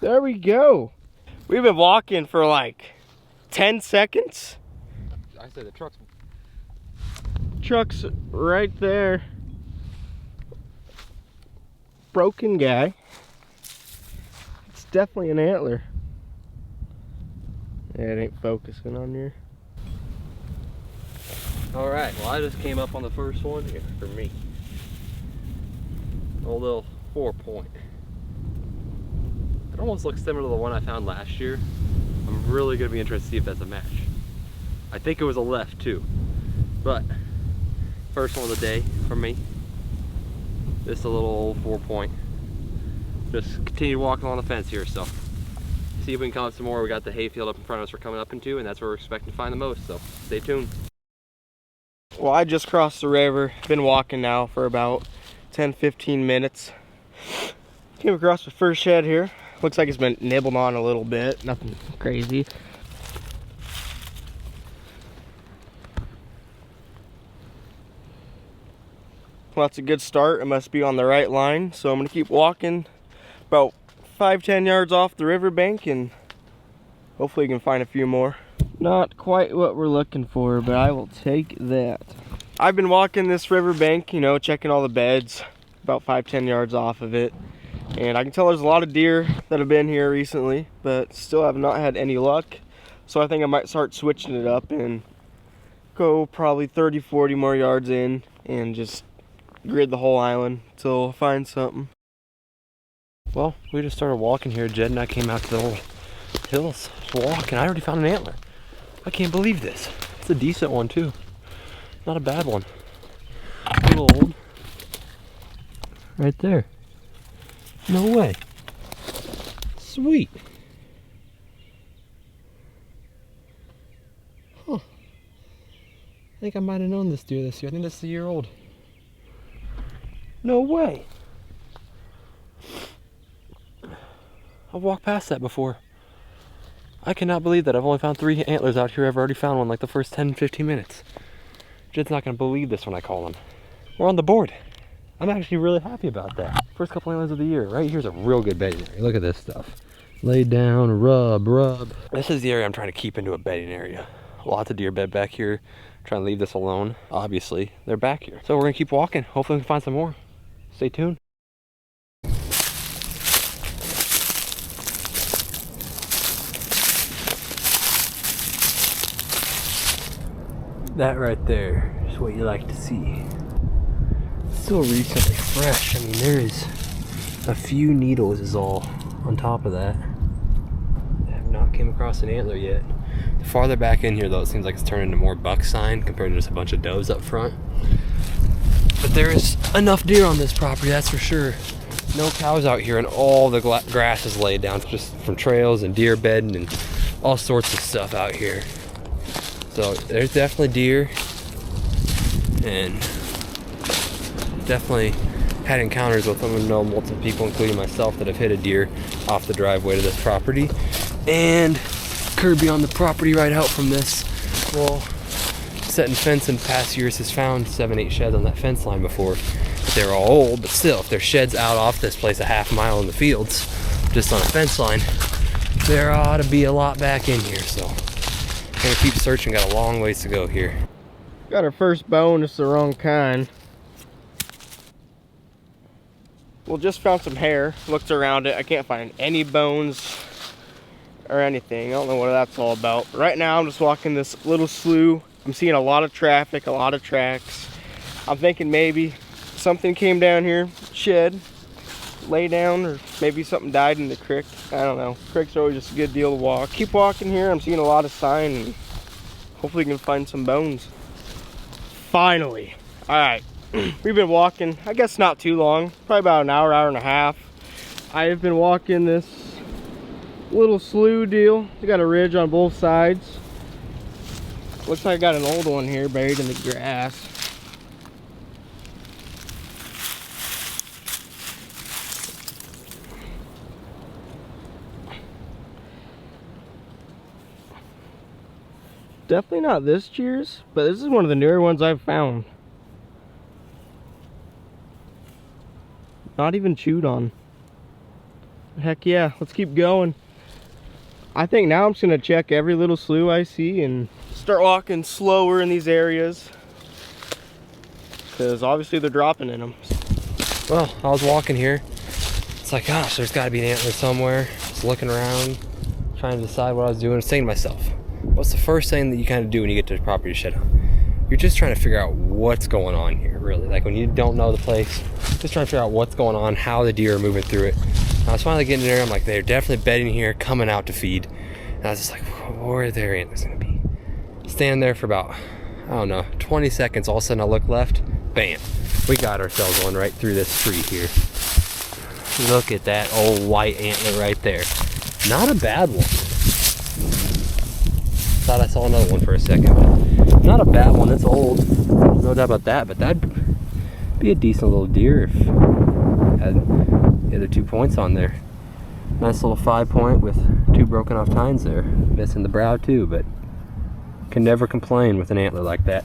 There we go. We've been walking for like 10 seconds. I said the Truck's right there. Broken guy. It's definitely an antler. Yeah, it ain't focusing on here. All right, well I just came up on the first one here for me. A little 4-point. It almost looks similar to the one I found last year. I'm really gonna be interested to see if that's a match. I think it was a left too, but first one of the day for me. Just a little old 4-point. Just continue walking along the fence here, so see if we can come up some more. We got the hayfield up in front of us we're coming up into, and that's where we're expecting to find the most, so stay tuned. Well, I just crossed the river. Been walking now for about 10-15 minutes. Came across the first shed here. Looks like it's been nibbled on a little bit. Nothing crazy. Well, that's a good start. It must be on the right line. So I'm gonna keep walking about 5-10 yards off the riverbank and hopefully we can find a few more. Not quite what we're looking for, but I will take that. I've been walking this riverbank, you know, checking all the beds, about 5-10 yards off of it. And I can tell there's a lot of deer that have been here recently, but still have not had any luck. So I think I might start switching it up and go probably 30-40 more yards in and just grid the whole island till I find something. Well, we just started walking here. Jed and I came out to the little hills to walk, and I already found an antler. I can't believe this. It's a decent one too. Not a bad one. A little old. Right there. No way. Sweet. Huh. I think I might have known this deer this year. I think this is a year old. No way. I've walked past that before. I cannot believe that I've only found 3 antlers out here. I've already found one like the first 10-15 minutes. Jed's not gonna believe this when I call him. We're on the board. I'm actually really happy about that. First couple antlers of the year. Right here's a real good bedding area. Look at this stuff. Lay down, rub. This is the area I'm trying to keep into a bedding area. Lots of deer bed back here. Trying to leave this alone. Obviously, they're back here. So we're gonna keep walking. Hopefully we can find some more. Stay tuned. That right there is what you like to see. Still recently fresh. I mean, there is a few needles is all on top of that. I have not came across an antler yet. The farther back in here though, it seems like it's turned into more buck sign compared to just a bunch of does up front. But there is enough deer on this property, that's for sure. No cows out here, and all the grass is laid down just from trails and deer bedding and all sorts of stuff out here. So there's definitely deer, and definitely had encounters with them and know multiple people, including myself, that have hit a deer off the driveway to this property. And Kirby on the property right out from this, well, setting fence in past years has found 7-8 sheds on that fence line before. They're all old, but still, if there's sheds out off this place a half mile in the fields, just on a fence line, there ought to be a lot back in here. So gonna keep searching, got a long ways to go here. Got our first bone, it's the wrong kind. Well, just found some hair, looked around it, I can't find any bones or anything. I don't know what that's all about. But right now I'm just walking this little slough. I'm seeing a lot of traffic, a lot of tracks. I'm thinking maybe something came down here, shed, lay down, or maybe something died in the creek. I don't know. Creeks are always just a good deal to walk. Keep walking here. I'm seeing a lot of sign, and hopefully we can find some bones. Finally. All right. We've been walking, I guess not too long, probably about an hour, hour and a half. I have been walking this little slough deal. We got a ridge on both sides. Looks like I got an old one here buried in the grass. Definitely not this cheers, but this is one of the newer ones I've found. Not even chewed on. Heck yeah, let's keep going. I think now I'm just gonna check every little slough I see and start walking slower in these areas, because obviously they're dropping in them. Well, I was walking here. It's like, gosh, there's got to be an antler somewhere. Just looking around, trying to decide what I was doing, and saying to myself, what's the first thing that you kind of do when you get to the property to shed hunt? You're just trying to figure out what's going on here, really. Like when you don't know the place, just trying to figure out what's going on, how the deer are moving through it. I was finally getting there. I'm like, they're definitely bedding here, coming out to feed. And I was just like, where are their antlers gonna be? Standing there for about, I don't know, 20 seconds. All of a sudden I look left, bam. We got ourselves one right through this tree here. Look at that old white antler right there. Not a bad one. Thought I saw another one for a second, but not a bad one. It's old, no doubt about that, but that'd be a decent little deer if it had the other 2 points on there. Nice little 5-point with 2 broken off tines there. Missing the brow too, but can never complain with an antler like that.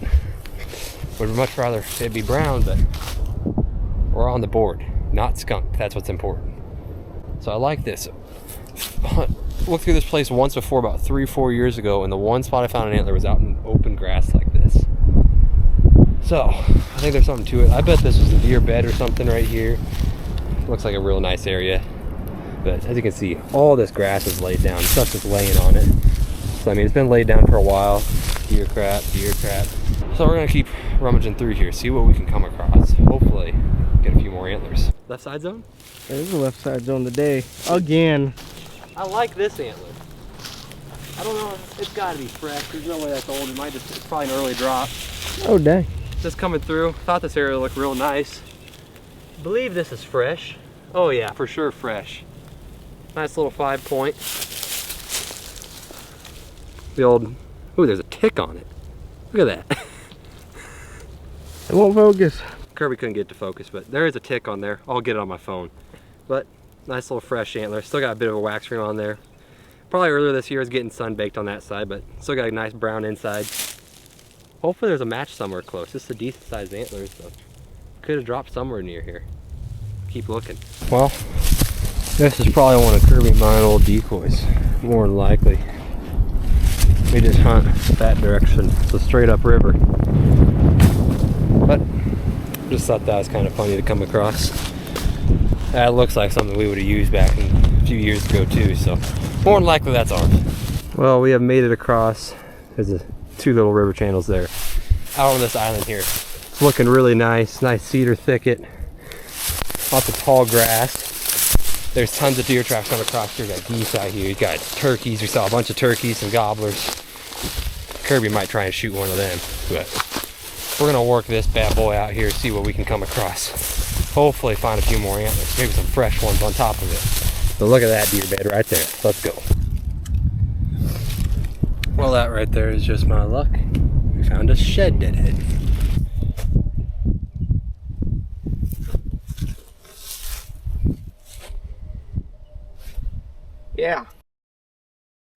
Would much rather it be brown, but we're on the board, not skunked. That's what's important. So I like this. Looked through this place once before, about 3-4 years ago, and the one spot I found an antler was out in open grass like this. So I think there's something to it. I bet this was a deer bed or something right here. Looks like a real nice area. But as you can see, all this grass is laid down. Stuff is laying on it. So I mean, it's been laid down for a while. Deer crap, deer crap. So we're gonna keep rummaging through here, see what we can come across. Hopefully get a few more antlers. Left side zone? There's a left side zone today. Again. I like this antler. I don't know, it's gotta be fresh. There's no way that's old. It's probably an early drop. Oh dang. Just coming through. Thought this area looked real nice. I believe this is fresh. Oh yeah, for sure fresh. Nice little 5-point. The old, ooh, there's a tick on it. Look at that. It won't focus. Kirby couldn't get it to focus, but there is a tick on there. I'll get it on my phone. But nice little fresh antler. Still got a bit of a wax ring on there. Probably earlier this year I was getting sun baked on that side, but still got a nice brown inside. Hopefully there's a match somewhere close. This is a decent sized antlers, so could have dropped somewhere near here. Keep looking. Well, this is probably one of Kirby and mine old decoys, more than likely. We just hunt that direction. It's a straight up river. But just thought that was kind of funny to come across. That looks like something we would have used back a few years ago too, so more than likely that's ours. Well, we have made it across. There's 2 little river channels there. Out on this island here. It's looking really nice. Nice cedar thicket. Lots of tall grass. There's tons of deer tracks coming across here. We got geese out here. You got turkeys. We saw a bunch of turkeys, some gobblers. Kirby might try and shoot one of them, but we're gonna work this bad boy out here, see what we can come across. Hopefully find a few more antlers, maybe some fresh ones on top of it. But look at that deer bed right there. Let's go. Well, that right there is just my luck. We found a shed deadhead. Yeah.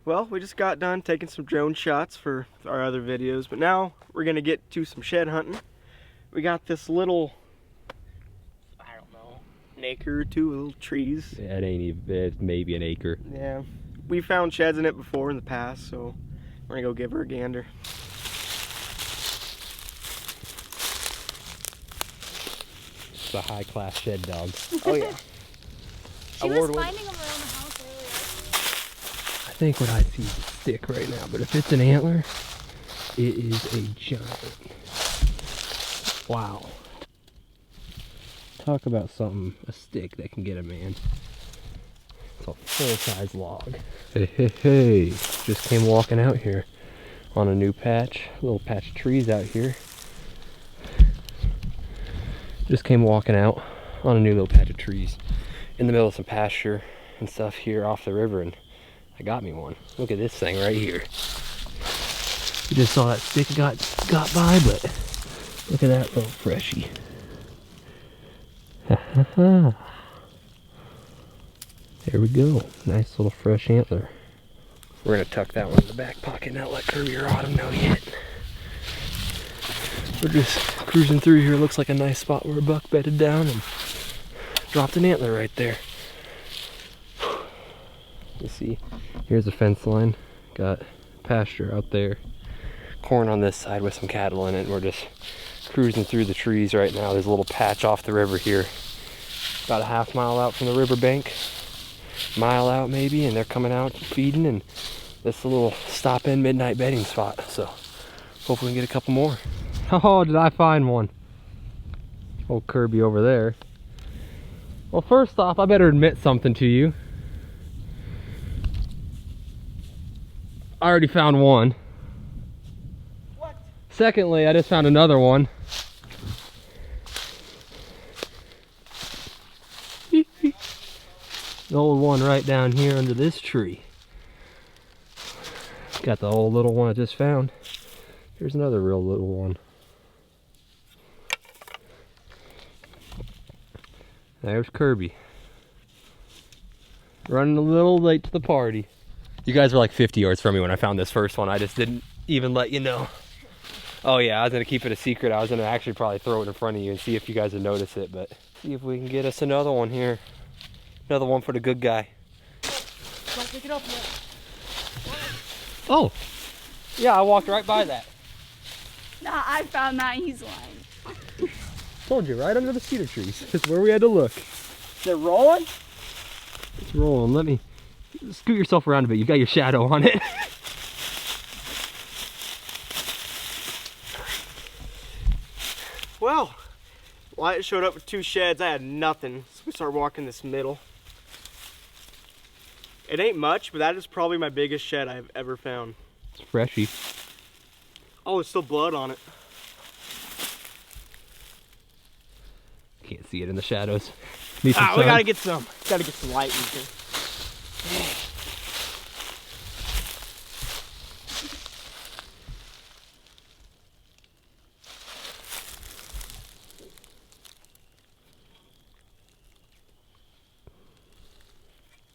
Well, we just got done taking some drone shots for our other videos, but now we're gonna get to some shed hunting. We got this little, I don't know, an acre or 2 little trees. Yeah, it ain't even, it's maybe an acre. Yeah. We found sheds in it before in the past, so we're gonna go give her a gander. It's a high class shed dog. Oh yeah. She was finding them around the house earlier. I think what I see is a stick right now, but if it's an antler, it is a giant. Wow. Talk about something, a stick that can get a man. It's a full-size log. Hey, hey, hey. Just came walking out here on a new patch. A little patch of trees out here. Just came walking out on a new little patch of trees in the middle of some pasture and stuff here off the river, and I got me one. Look at this thing right here. You just saw that stick got by, but look at that little freshie. There we go. Nice little fresh antler. We're gonna tuck that one in the back pocket and not let Kirby or Autumn know yet. We're just cruising through here. Looks like a nice spot where a buck bedded down and dropped an antler right there. You see, here's a fence line. Got pasture out there. Corn on this side with some cattle in it. We're just cruising through the trees right now. There's a little patch off the river here. About a half mile out from the riverbank. Mile out maybe, and they're coming out feeding, and this is a little stop-in midnight bedding spot. So hopefully we can get a couple more. Oh, did I find one? Old Kirby over there. Well, first off, I better admit something to you. I already found one. What? Secondly, I just found another one. The old one right down here under this tree. Got the old little one I just found. Here's another real little one. There's Kirby. Running a little late to the party. You guys were like 50 yards from me when I found this first one. I just didn't even let you know. Oh yeah, I was gonna keep it a secret. I was gonna actually probably throw it in front of you and see if you guys would notice it, but see if we can get us another one here. Another one for the good guy. Don't pick it up yet. Oh, yeah, I walked right by that. Nah, I found that. He's lying. Told you, right under the cedar trees. That's where we had to look. Is it rolling? It's rolling. Let me scoot yourself around a bit. You got your shadow on it. Well, Wyatt showed up with 2 sheds. I had nothing, so we started walking this middle. It ain't much, but that is probably my biggest shed I've ever found. It's freshy. Oh, there's still blood on it. Can't see it in the shadows. Need some Ah, we sun. gotta get some light in here.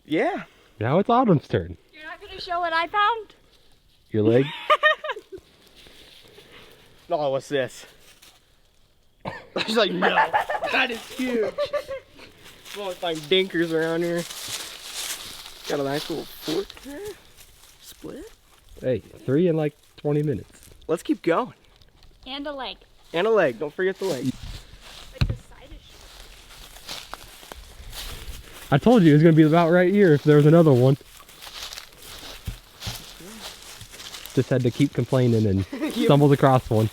Yeah. Now it's Autumn's turn. You're not gonna show what I found? Your leg? No, what's this? She's like, no, that is huge. I'm gonna find dinkers around here. Got a nice little fork there. Split. Hey, 3 in like 20 minutes. Let's keep going. And a leg. And a leg. Don't forget the leg. Like the side is I told you it was going to be about right here if there was another one. Just had to keep complaining and stumbled across one.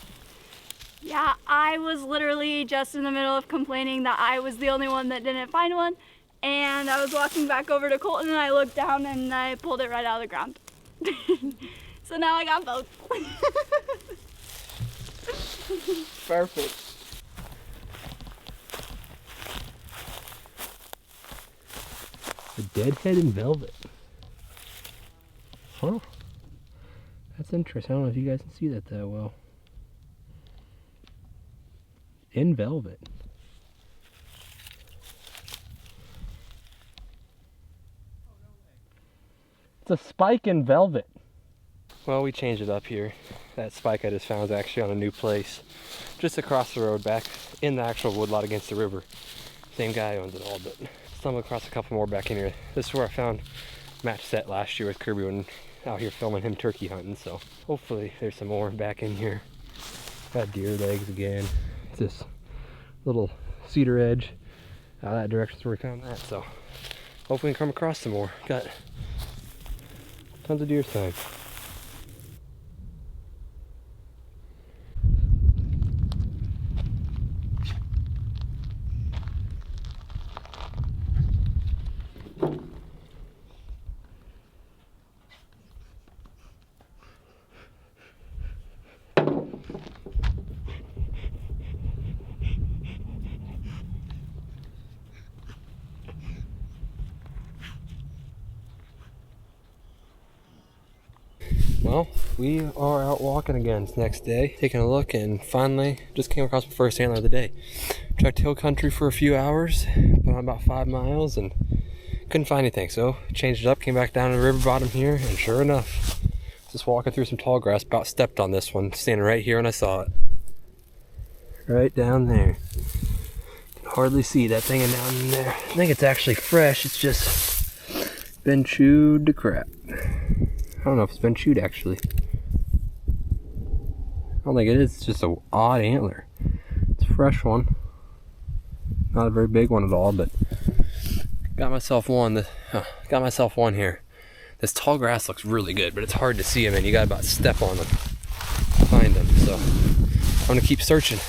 Yeah, I was literally just in the middle of complaining that I was the only one that didn't find one. And I was walking back over to Colton and I looked down and I pulled it right out of the ground. So now I got both. Perfect. A deadhead in velvet. Huh. That's interesting. I don't know if you guys can see that well. In velvet. It's a spike in velvet. Well, we changed it up here. That spike I just found is actually on a new place. Just across the road, back in the actual woodlot against the river. Same guy owns it all, but stumbled across a couple more back in here. This is where I found match set last year with Kirby when out here filming him turkey hunting, so hopefully there's some more back in here. Got deer legs again. It's this little cedar edge out that direction where we found that, so hopefully we can come across some more. Got tons of deer sign. Well, we are out walking again. It's the next day, taking a look, and finally just came across my first antler of the day. Trekked hill country for a few hours, went on about 5 miles, and couldn't find anything. So changed it up, came back down to the river bottom here, and sure enough, just walking through some tall grass, about stepped on this one, standing right here, and I saw it. Right down there. Can hardly see that thing down in there. I think it's actually fresh. It's just been chewed to crap. I don't know if it's been chewed actually. I don't think it is. It's just an odd antler. It's a fresh one. Not a very big one at all, but got myself one. Got myself one here. This tall grass looks really good, but it's hard to see them, and you gotta about step on them to find them. So I'm gonna keep searching.